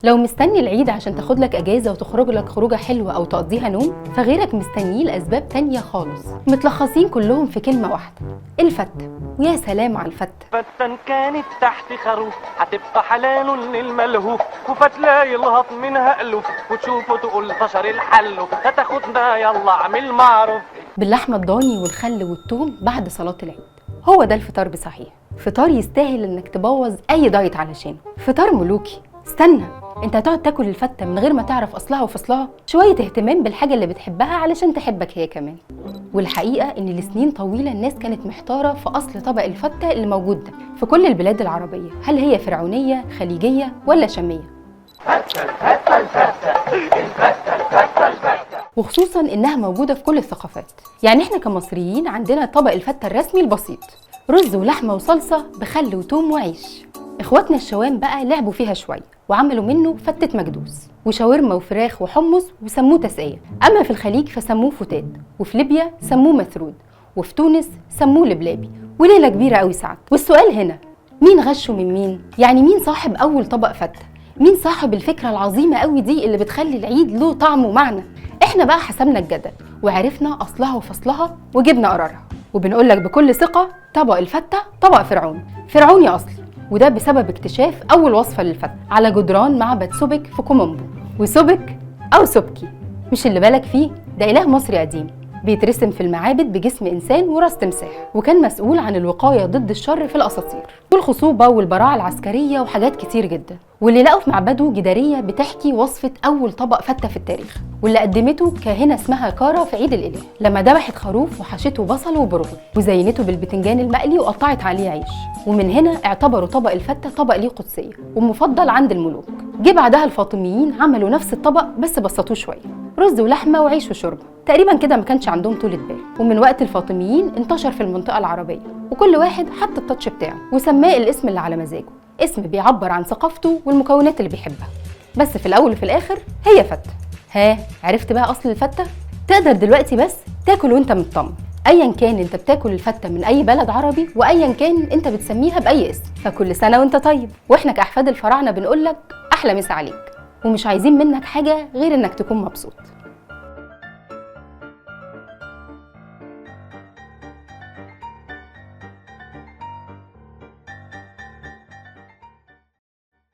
لو مستني العيد عشان تاخد لك اجازه وتخرج لك خروجه حلوه او تقضيها نوم، فغيرك مستنيه لاسباب تانية خالص متلخصين كلهم في كلمه واحده: الفته. ويا سلام على الفته. فتن كانت تحت خروف هتبقى حلال للملهوف، وفتلاقي الهط منها الوف وتشوفه تقول طشر الحلو هتاخدنا يلا اعمل معروف. باللحمه الضاني والخل والثوم بعد صلاه العيد. هو ده الفطار بصحيح، فطار يستاهل انك تبوظ اي دايت علشانه، فطار ملوكي. استنى، انت هتقعد تاكل الفته من غير ما تعرف اصلها وفصلها؟ شويه اهتمام بالحاجه اللي بتحبها علشان تحبك هي كمان. والحقيقه ان لسنين طويله الناس كانت محتاره في اصل طبق الفته اللي موجود ده في كل البلاد العربيه، هل هي فرعونيه خليجيه ولا شاميه؟ وخصوصا انها موجوده في كل الثقافات. يعني احنا كمصريين عندنا طبق الفته الرسمي البسيط: رز ولحمه وصلصه بخل وتوم وعيش. اخواتنا الشوام بقى لعبوا فيها شويه وعملوا منه فتة مكدوس وشاورما وفراخ وحمص وسموه تسقية. اما في الخليج فسموه فتات، وفي ليبيا سموه مثرود، وفي تونس سموه لبلابي، وليله كبيره قوي ساعات. والسؤال هنا: مين غشه من مين؟ يعني مين صاحب اول طبق فتة؟ مين صاحب الفكره العظيمه قوي دي اللي بتخلي العيد له طعم ومعنى؟ احنا بقى حسبنا الجدل وعرفنا اصلها وفصلها وجبنا قرارها، وبنقول لك بكل ثقه: طبق الفتة طبق فرعوني اصلي، وده بسبب اكتشاف اول وصفه للفتة على جدران معبد سوبك في كومومبو. وسوبك او سوبكي مش اللي بالك فيه، ده اله مصري قديم بيترسم في المعابد بجسم انسان وراس تمساح، وكان مسؤول عن الوقايه ضد الشر في الاساطير والخصوبه والبراعه العسكريه وحاجات كتير جدا. واللي لقوا في معبده جداريه بتحكي وصفه اول طبق فته في التاريخ، واللي قدمته كاهنه اسمها كارا في عيد الاله، لما ذبحت خروف وحشته بصل وبرغل وزينته بالبتنجان المقلي وقطعت عليه عيش. ومن هنا اعتبروا طبق الفته طبق ليه قدسيه ومفضل عند الملوك. جه بعدها الفاطميين عملوا نفس الطبق بس بسطوه شويه: رز ولحمه وعيش وشوربه. تقريبا كده ما كانش عندهم طولة بال. ومن وقت الفاطميين انتشر في المنطقه العربيه، وكل واحد حط التاتش بتاعه وسماه الاسم اللي على مزاجه، اسم بيعبر عن ثقافته والمكونات اللي بيحبها. بس في الاول وفي الاخر هي فته. ها، عرفت بقى اصل الفته؟ تقدر دلوقتي بس تاكل وانت مطمن، ايا كان انت بتاكل الفته من اي بلد عربي، وايا كان انت بتسميها باي اسم. فكل سنه وانت طيب، واحنا كاحفاد الفراعنه بنقول لك احلى مسا عليك، ومش عايزين منك حاجه غير انك تكون مبسوط.